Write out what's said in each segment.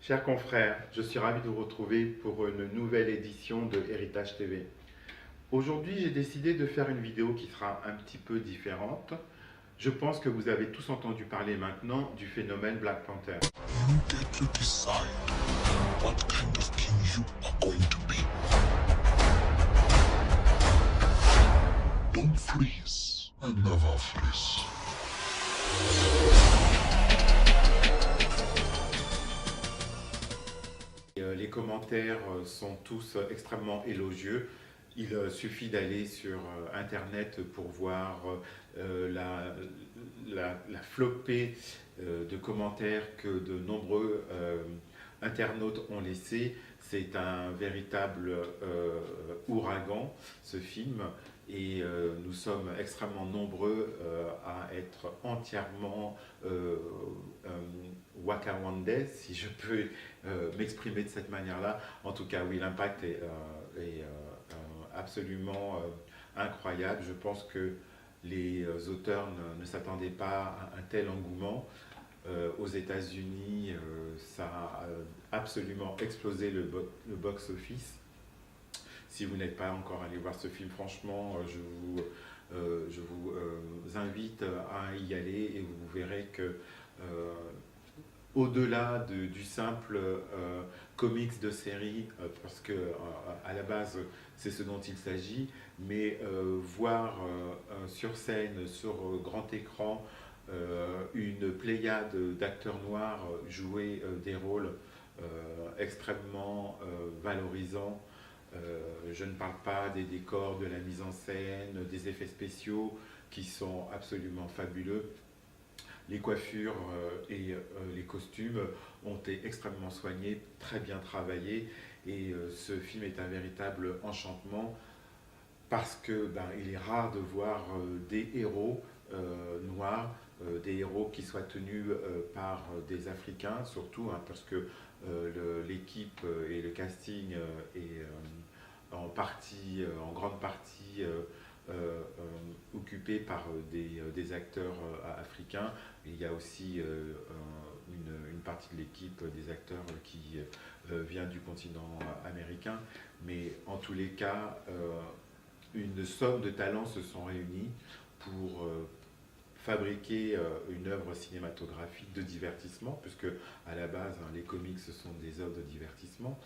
Chers confrères, je suis ravi de vous retrouver pour une nouvelle édition de Héritage TV. Aujourd'hui, j'ai décidé de faire une vidéo qui sera un petit peu différente. Je pense que vous avez tous entendu parler maintenant du phénomène Black Panther. You get to decide what kind of king you are going to be. Don't freeze and never freeze. Les commentaires sont tous extrêmement élogieux. Il suffit d'aller sur Internet pour voir la flopée de commentaires que de nombreux internautes ont laissé. C'est un véritable ouragan, ce film, et nous sommes extrêmement nombreux à être entièrement wakawandais, si je peux m'exprimer de cette manière-là. En tout cas, oui, l'impact est absolument incroyable. Je pense que les auteurs ne s'attendaient pas à un tel engouement. Aux États-Unis, ça a absolument explosé le box-office. Si vous n'êtes pas encore allé voir ce film, franchement, je vous invite à y aller et vous verrez que au-delà du simple comics de série, parce que à la base c'est ce dont il s'agit, mais voir sur scène, sur grand écran, une pléiade d'acteurs noirs jouer des rôles extrêmement valorisants. Je ne parle pas des décors, de la mise en scène, des effets spéciaux qui sont absolument fabuleux. Les coiffures et les costumes ont été extrêmement soignés, très bien travaillés, et ce film est un véritable enchantement parce que il est rare de voir des héros noirs, des héros qui soient tenus par des Africains surtout, hein, parce que l'équipe et le casting est en grande partie occupé par des acteurs africains. Et il y a aussi une partie de l'équipe des acteurs qui vient du continent américain. Mais en tous les cas, une somme de talents se sont réunis pour fabriquer une œuvre cinématographique de divertissement, puisque à la base, hein, les comics ce sont des œuvres de divertissement,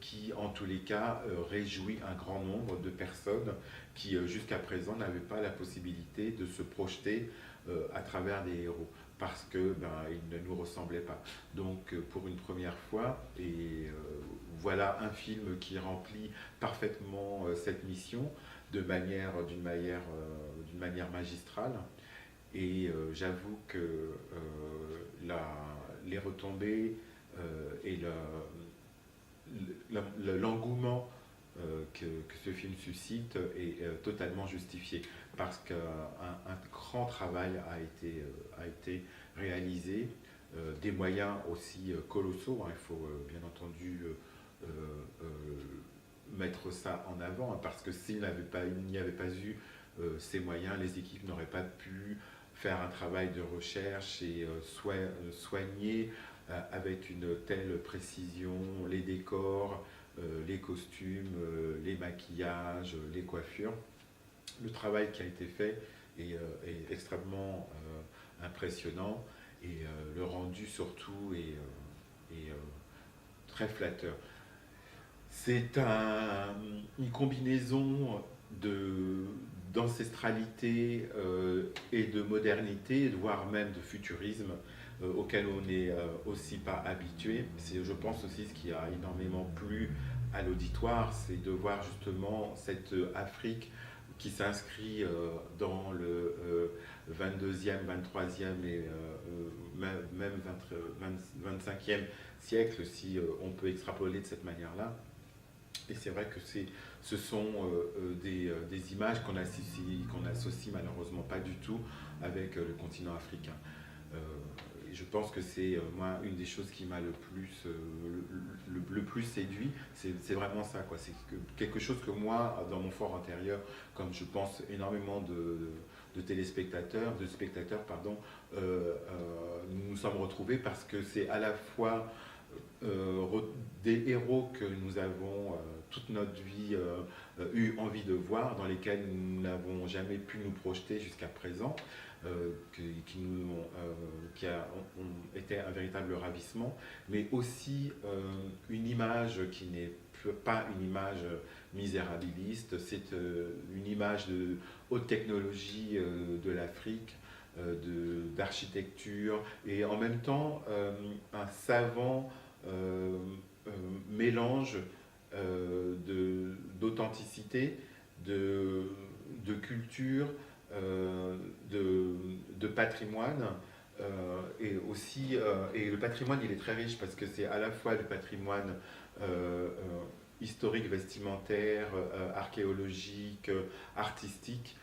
qui en tous les cas réjouit un grand nombre de personnes qui jusqu'à présent n'avaient pas la possibilité de se projeter à travers des héros parce que ils ne nous ressemblaient pas. Donc pour une première fois, et voilà un film qui remplit parfaitement cette mission d'une manière magistrale. Et j'avoue que les retombées et l'engouement que ce film suscite est totalement justifié parce qu'un grand travail a été réalisé, des moyens aussi colossaux, hein, il faut bien entendu mettre ça en avant, hein, parce que s'il n'y avait pas eu ces moyens, les équipes n'auraient pas pu faire un travail de recherche et soigner avec une telle précision les décors, les costumes, les maquillages, les coiffures. Le travail qui a été fait est extrêmement impressionnant et le rendu surtout est très flatteur. C'est une combinaison d'ancestralité et de modernité, voire même de futurisme, auquel on n'est aussi pas habitué. C'est, je pense aussi, ce qui a énormément plu à l'auditoire, c'est de voir justement cette Afrique qui s'inscrit dans le 22e, 23e et même 25e siècle, si on peut extrapoler de cette manière-là. Et c'est vrai que ce sont des images qu'on n'associe malheureusement pas du tout avec le continent africain. Et je pense que c'est moi une des choses qui m'a le plus séduit, c'est vraiment ça, quoi. C'est quelque chose que moi, dans mon fort intérieur, comme je pense énormément de téléspectateurs, de spectateurs, pardon, nous nous sommes retrouvés parce que c'est à la fois des héros que nous avons toute notre vie eu envie de voir, dans lesquels nous n'avons jamais pu nous projeter jusqu'à présent, ont été un véritable ravissement, mais aussi une image qui n'est pas une image misérabiliste, c'est une image de haute technologie de l'Afrique, d'architecture, et en même temps un savant mélange d'authenticité, de culture, de patrimoine. Et aussi, et le patrimoine, il est très riche parce que c'est à la fois le patrimoine historique, vestimentaire, archéologique, artistique.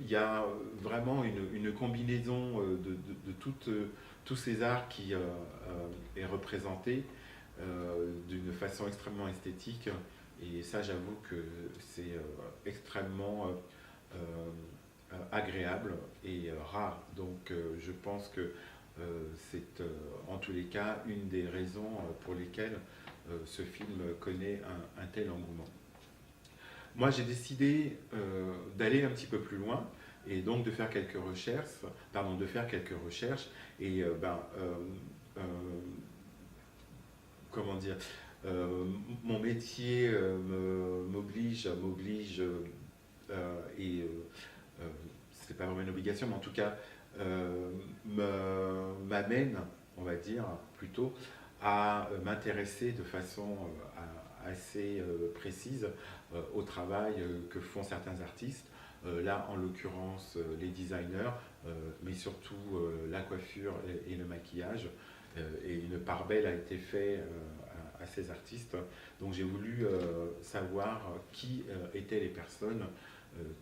Il y a vraiment une combinaison tous ces arts qui est représentée d'une façon extrêmement esthétique. Et ça, j'avoue que c'est extrêmement agréable et rare. Donc, je pense que c'est en tous les cas une des raisons pour lesquelles ce film connaît un tel engouement. Moi, j'ai décidé d'aller un petit peu plus loin et donc de faire quelques recherches, et comment dire, mon métier m'oblige, et c'est pas vraiment une obligation, mais en tout cas m'amène, on va dire plutôt, à m'intéresser de façon assez précise au travail que font certains artistes. Là, en l'occurrence, les designers, mais surtout la coiffure et le maquillage. Et une part belle a été faite à ces artistes. Donc j'ai voulu savoir qui étaient les personnes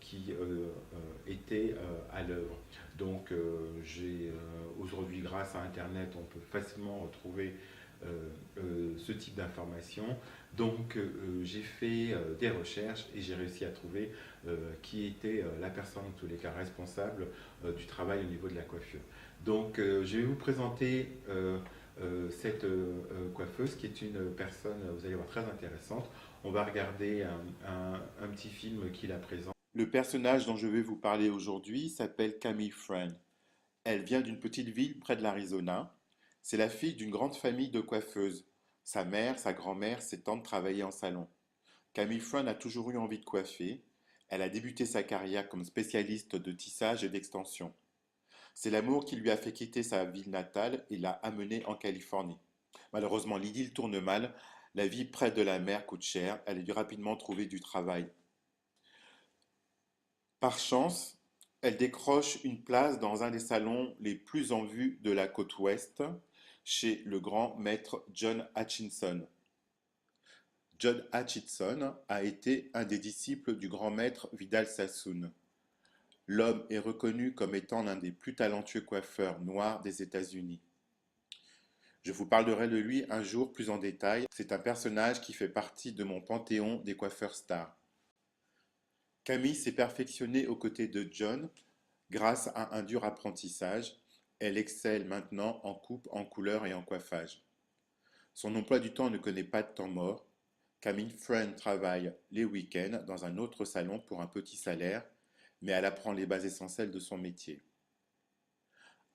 qui étaient à l'œuvre. Donc aujourd'hui, grâce à Internet, on peut facilement retrouver ce type d'informations. Donc j'ai fait des recherches et j'ai réussi à trouver qui était la personne, en tous les cas, responsable du travail au niveau de la coiffure. Donc je vais vous présenter cette coiffeuse qui est une personne, vous allez voir, très intéressante. On va regarder un petit film qui la présente. Le personnage dont je vais vous parler aujourd'hui s'appelle Camille Friend. Elle vient d'une petite ville près de l'Arizona. C'est la fille d'une grande famille de coiffeuses. Sa mère, sa grand-mère, ses tantes travaillaient en salon. Camille Friend a toujours eu envie de coiffer. Elle a débuté sa carrière comme spécialiste de tissage et d'extension. C'est l'amour qui lui a fait quitter sa ville natale et l'a amenée en Californie. Malheureusement, l'idylle tourne mal. La vie près de la mer coûte cher. Elle a dû rapidement trouver du travail. Par chance, elle décroche une place dans un des salons les plus en vue de la côte ouest, chez le grand maître John Hutchinson. John Hutchinson a été un des disciples du grand maître Vidal Sassoon. L'homme est reconnu comme étant l'un des plus talentueux coiffeurs noirs des États-Unis. Je vous parlerai de lui un jour plus en détail. C'est un personnage qui fait partie de mon panthéon des coiffeurs stars. Camille s'est perfectionnée aux côtés de John grâce à un dur apprentissage. Elle excelle maintenant en coupe, en couleur et en coiffage. Son emploi du temps ne connaît pas de temps mort. Camille Friend travaille les week-ends dans un autre salon pour un petit salaire, mais elle apprend les bases essentielles de son métier.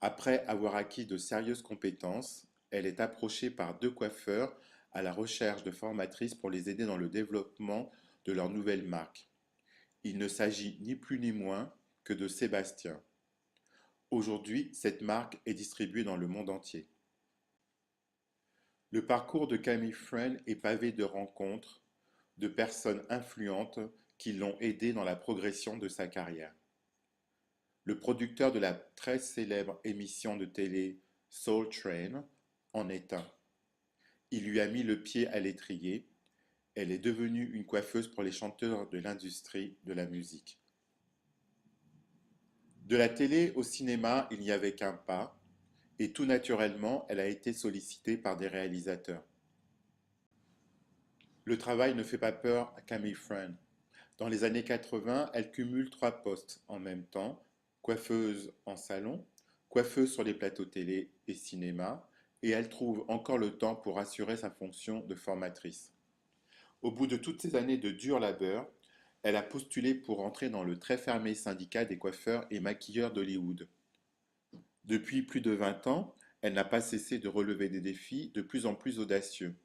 Après avoir acquis de sérieuses compétences, elle est approchée par 2 coiffeurs à la recherche de formatrices pour les aider dans le développement de leur nouvelle marque. Il ne s'agit ni plus ni moins que de Sébastien. Aujourd'hui, cette marque est distribuée dans le monde entier. Le parcours de Camille Friend est pavé de rencontres, de personnes influentes qui l'ont aidé dans la progression de sa carrière. Le producteur de la très célèbre émission de télé Soul Train en est un. Il lui a mis le pied à l'étrier. Elle est devenue une coiffeuse pour les chanteurs de l'industrie de la musique. De la télé au cinéma, il n'y avait qu'un pas, et tout naturellement, elle a été sollicitée par des réalisateurs. Le travail ne fait pas peur à Camille Friend. Dans les années 80, elle cumule 3 postes en même temps, coiffeuse en salon, coiffeuse sur les plateaux télé et cinéma, et elle trouve encore le temps pour assurer sa fonction de formatrice. Au bout de toutes ces années de dur labeur, elle a postulé pour entrer dans le très fermé syndicat des coiffeurs et maquilleurs d'Hollywood. Depuis plus de 20 ans, elle n'a pas cessé de relever des défis de plus en plus audacieux.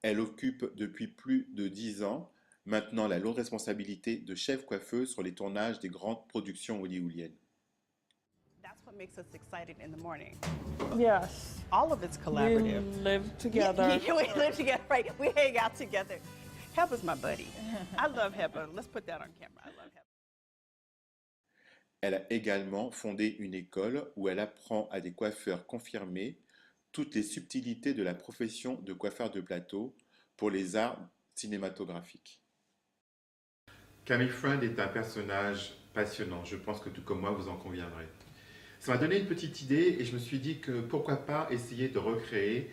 Elle occupe depuis plus de 10 ans maintenant la lourde responsabilité de chef coiffeuse sur les tournages des grandes productions hollywoodiennes. That's what makes us excited in the morning. Yes. All of it's We collaborative. live together. We live together, right? We hang out together. Heba's my buddy. I love Heba. Let's put that on camera. I love Heba. Elle a également fondé une école où elle apprend à des coiffeurs confirmés toutes les subtilités de la profession de coiffeur de plateau pour les arts cinématographiques. Camille Friend est un personnage passionnant, je pense que tout comme moi vous en conviendrez. Ça m'a donné une petite idée et je me suis dit que pourquoi pas essayer de recréer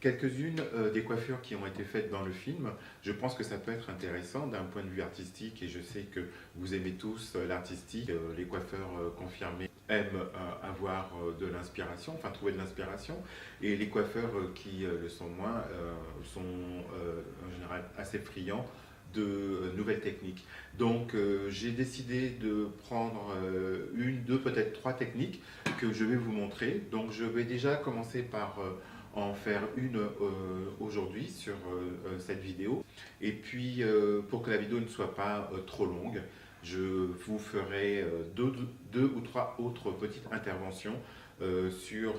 quelques-unes des coiffures qui ont été faites dans le film. Je pense que ça peut être intéressant d'un point de vue artistique et je sais que vous aimez tous l'artistique. Les coiffeurs confirmés aiment avoir de l'inspiration, enfin trouver de l'inspiration, et les coiffeurs qui le sont moins sont en général assez friands de nouvelles techniques. Donc j'ai décidé de prendre une, deux, peut-être trois techniques que je vais vous montrer. Donc je vais déjà commencer par en faire une aujourd'hui sur cette vidéo. Et puis pour que la vidéo ne soit pas trop longue, je vous ferai deux ou trois autres petites interventions sur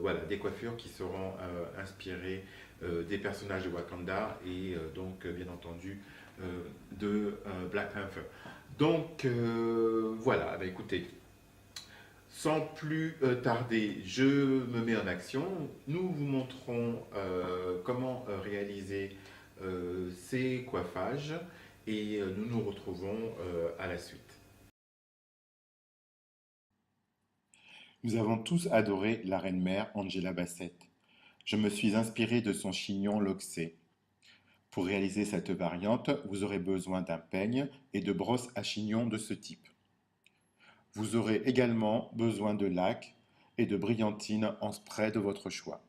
voilà, des coiffures qui seront inspirées des personnages de Wakanda et donc bien entendu de Black Panther. Donc voilà, bah, écoutez, sans plus tarder, je me mets en action. Nous vous montrons comment réaliser ces coiffages et nous nous retrouvons à la suite. Nous avons tous adoré la reine-mère Angela Bassett. Je me suis inspiré de son chignon loxé. Pour réaliser cette variante, vous aurez besoin d'un peigne et de brosses à chignon de ce type. Vous aurez également besoin de lac et de brillantine en spray de votre choix.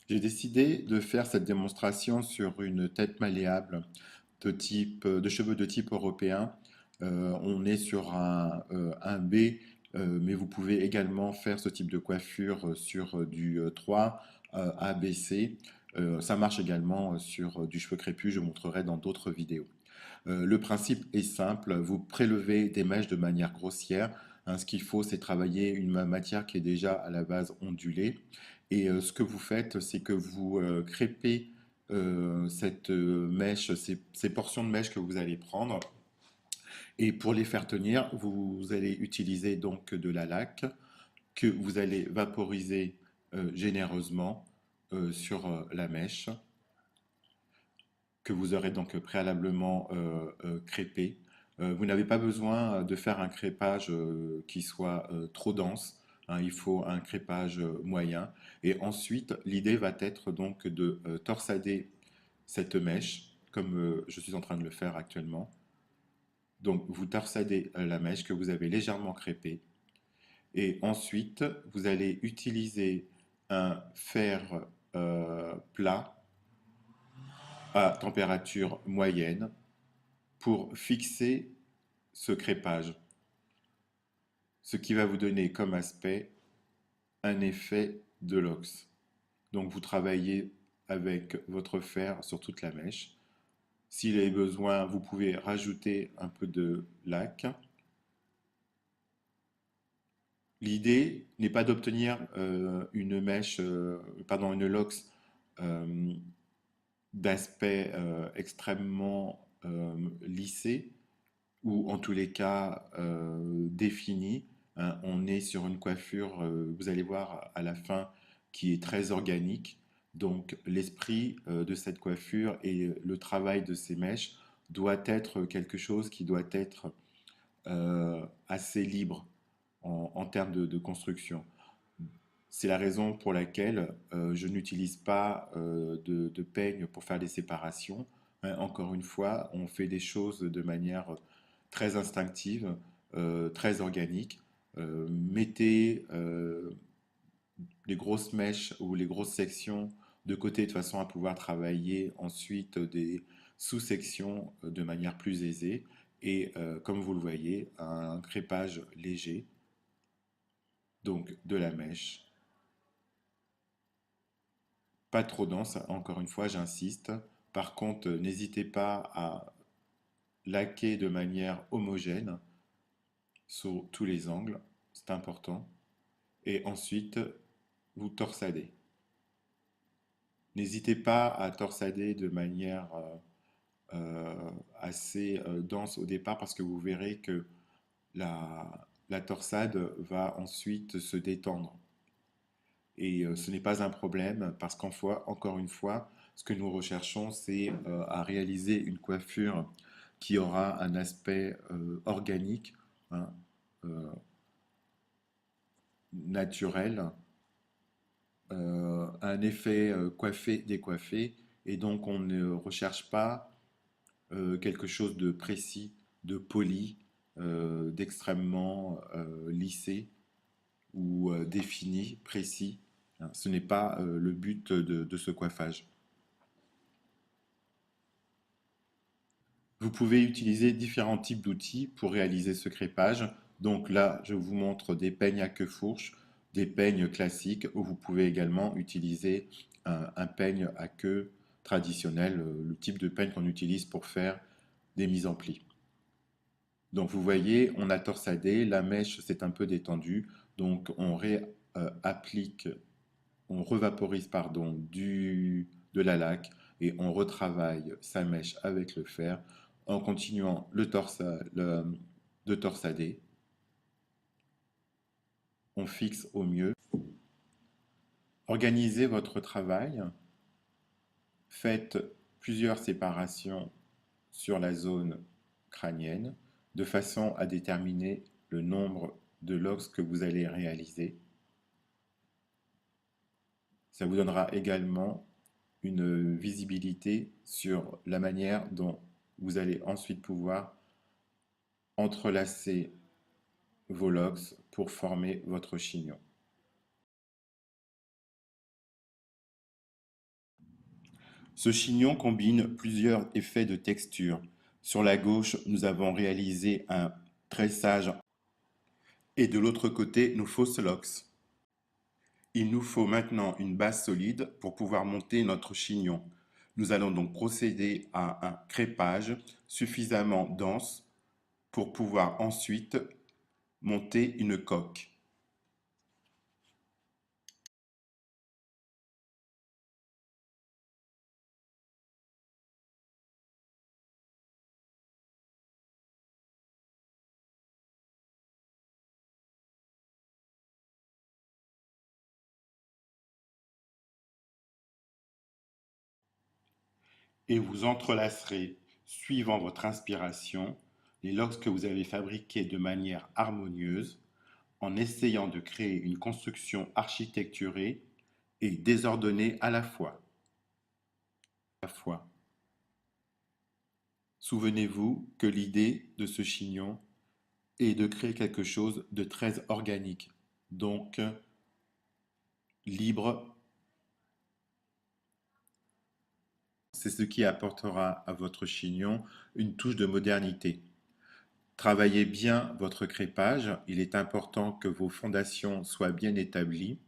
J'ai décidé de faire cette démonstration sur une tête malléable de cheveux de type européen. On est sur un B, mais vous pouvez également faire ce type de coiffure sur du 3 ABC. Ça marche également sur du cheveu crépus, je montrerai dans d'autres vidéos. Le principe est simple, vous prélevez des mèches de manière grossière. Ce qu'il faut, c'est travailler une matière qui est déjà à la base ondulée. Et ce que vous faites, c'est que vous crêpez cette mèche, ces portions de mèche que vous allez prendre. Et pour les faire tenir, vous allez utiliser donc de la laque que vous allez vaporiser généreusement sur la mèche, que vous aurez donc préalablement crêpé. Vous n'avez pas besoin de faire un crêpage qui soit trop dense, hein, il faut un crêpage moyen. Et ensuite, l'idée va être donc de torsader cette mèche, comme je suis en train de le faire actuellement. Donc vous torsadez la mèche que vous avez légèrement crêpée. Et ensuite, vous allez utiliser un fer plat à température moyenne pour fixer ce crêpage, ce qui va vous donner comme aspect un effet de lox. Donc vous travaillez avec votre fer sur toute la mèche. S'il y a besoin, vous pouvez rajouter un peu de laque. L'idée n'est pas d'obtenir une mèche, une lox d'aspect extrêmement lissé ou en tous les cas défini. Hein. On est sur une coiffure, vous allez voir à la fin, qui est très organique. Donc l'esprit de cette coiffure et le travail de ces mèches doit être quelque chose qui doit être assez libre en termes de construction. C'est la raison pour laquelle je n'utilise pas de peigne pour faire des séparations. Hein, encore une fois, on fait des choses de manière très instinctive, très organique. Mettez les grosses mèches ou les grosses sections de côté de façon à pouvoir travailler ensuite des sous-sections de manière plus aisée. Et comme vous le voyez, un crépage léger, donc de la mèche. Pas trop dense, encore une fois, j'insiste. Par contre, n'hésitez pas à laquer de manière homogène sur tous les angles, c'est important. Et ensuite, vous torsadez. N'hésitez pas à torsader de manière assez dense au départ parce que vous verrez que la torsade va ensuite se détendre. Et ce n'est pas un problème parce encore une fois, ce que nous recherchons, c'est à réaliser une coiffure qui aura un aspect organique, hein, naturel, un effet coiffé-décoiffé, et donc on ne recherche pas quelque chose de précis, de poli, d'extrêmement lissé ou défini, précis. Hein, ce n'est pas le but de ce coiffage. Vous pouvez utiliser différents types d'outils pour réaliser ce crépage. Donc là, je vous montre des peignes à queue fourche, des peignes classiques, où vous pouvez également utiliser un peigne à queue traditionnel, le type de peigne qu'on utilise pour faire des mises en plis. Donc vous voyez, on a torsadé, la mèche s'est un peu détendue, donc on revaporise de la laque et on retravaille sa mèche avec le fer en continuant de torsader. On fixe au mieux. Organisez votre travail. Faites plusieurs séparations sur la zone crânienne de façon à déterminer le nombre de locks que vous allez réaliser. Ça vous donnera également une visibilité sur la manière dont vous allez ensuite pouvoir entrelacer vos locks pour former votre chignon. Ce chignon combine plusieurs effets de texture. Sur la gauche, nous avons réalisé un tressage et de l'autre côté, nos fausses locks. Il nous faut maintenant une base solide pour pouvoir monter notre chignon. Nous allons donc procéder à un crépage suffisamment dense pour pouvoir ensuite monter une coque. Et vous entrelacerez, suivant votre inspiration, les locks que vous avez fabriqués de manière harmonieuse, en essayant de créer une construction architecturée et désordonnée à la fois. Souvenez-vous que l'idée de ce chignon est de créer quelque chose de très organique, donc libre. C'est ce qui apportera à votre chignon une touche de modernité. Travaillez bien votre crépage, il est important que vos fondations soient bien établies.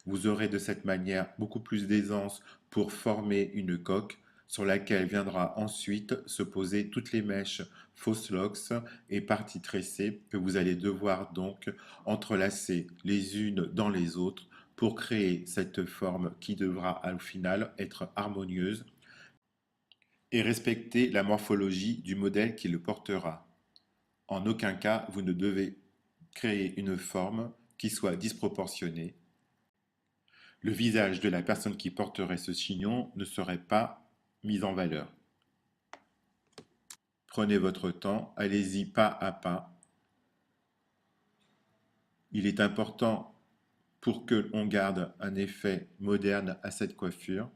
Vous aurez de cette manière beaucoup plus d'aisance pour former une coque sur laquelle viendra ensuite se poser toutes les mèches fausses locks et parties tressées que vous allez devoir donc entrelacer les unes dans les autres pour créer cette forme qui devra au final être harmonieuse et respecter la morphologie du modèle qui le portera. En aucun cas, vous ne devez créer une forme qui soit disproportionnée. Le visage de la personne qui porterait ce chignon ne serait pas mis en valeur. Prenez votre temps, allez-y pas à pas. Il est important pour que l'on garde un effet moderne à cette coiffure,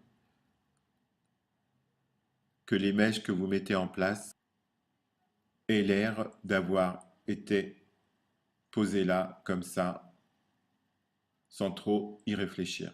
que les mèches que vous mettez en place aient l'air d'avoir été posées là, comme ça, sans trop y réfléchir.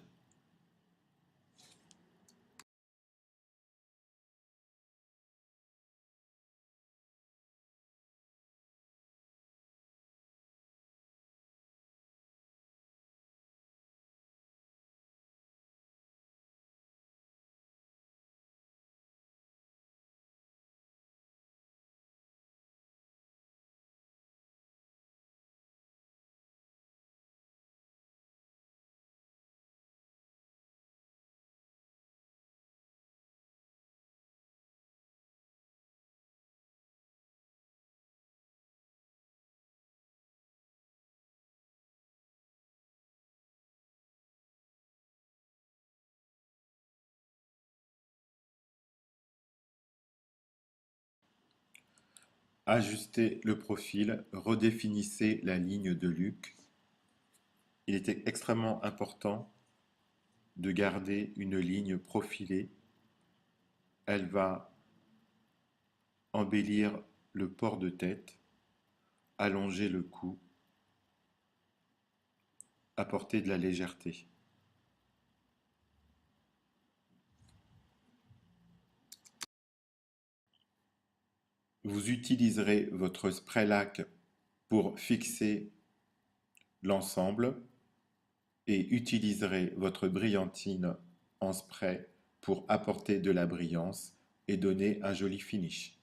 Ajustez le profil, redéfinissez la ligne de Luc. Il était extrêmement important de garder une ligne profilée. Elle va embellir le port de tête, allonger le cou, apporter de la légèreté. Vous utiliserez votre spray lac pour fixer l'ensemble et utiliserez votre brillantine en spray pour apporter de la brillance et donner un joli finish.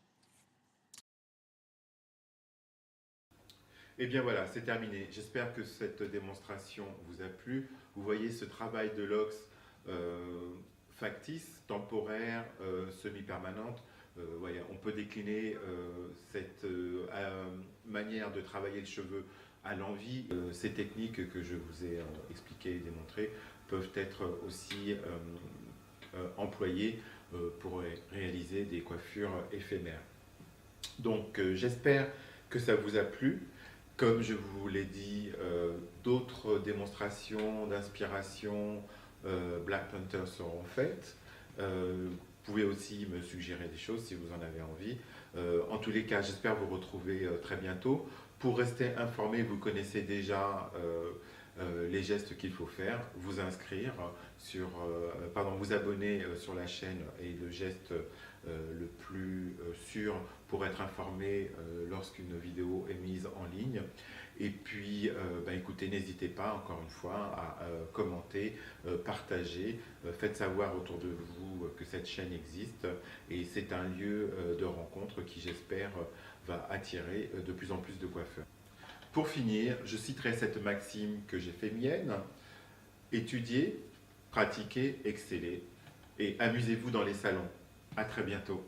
Et bien voilà, c'est terminé. J'espère que cette démonstration vous a plu. Vous voyez ce travail de l'ox factice, temporaire, semi-permanente. Voyez, on peut décliner cette manière de travailler le cheveu à l'envie. Ces techniques que je vous ai expliquées et démontrées peuvent être aussi employées pour réaliser des coiffures éphémères. Donc j'espère que ça vous a plu. Comme je vous l'ai dit, d'autres démonstrations d'inspiration Black Panther seront faites. Vous pouvez aussi me suggérer des choses si vous en avez envie. En tous les cas, j'espère vous retrouver très bientôt. Pour rester informé, vous connaissez déjà les gestes qu'il faut faire. Vous inscrire sur, vous abonner sur la chaîne est le geste le plus sûr pour être informé lorsqu'une vidéo est mise en ligne. Et puis, écoutez, n'hésitez pas, encore une fois, à commenter, partager, faites savoir autour de vous que cette chaîne existe. Et c'est un lieu de rencontre qui, j'espère, va attirer de plus en plus de coiffeurs. Pour finir, je citerai cette maxime que j'ai fait mienne. Étudiez, pratiquez, excellez et amusez-vous dans les salons. À très bientôt.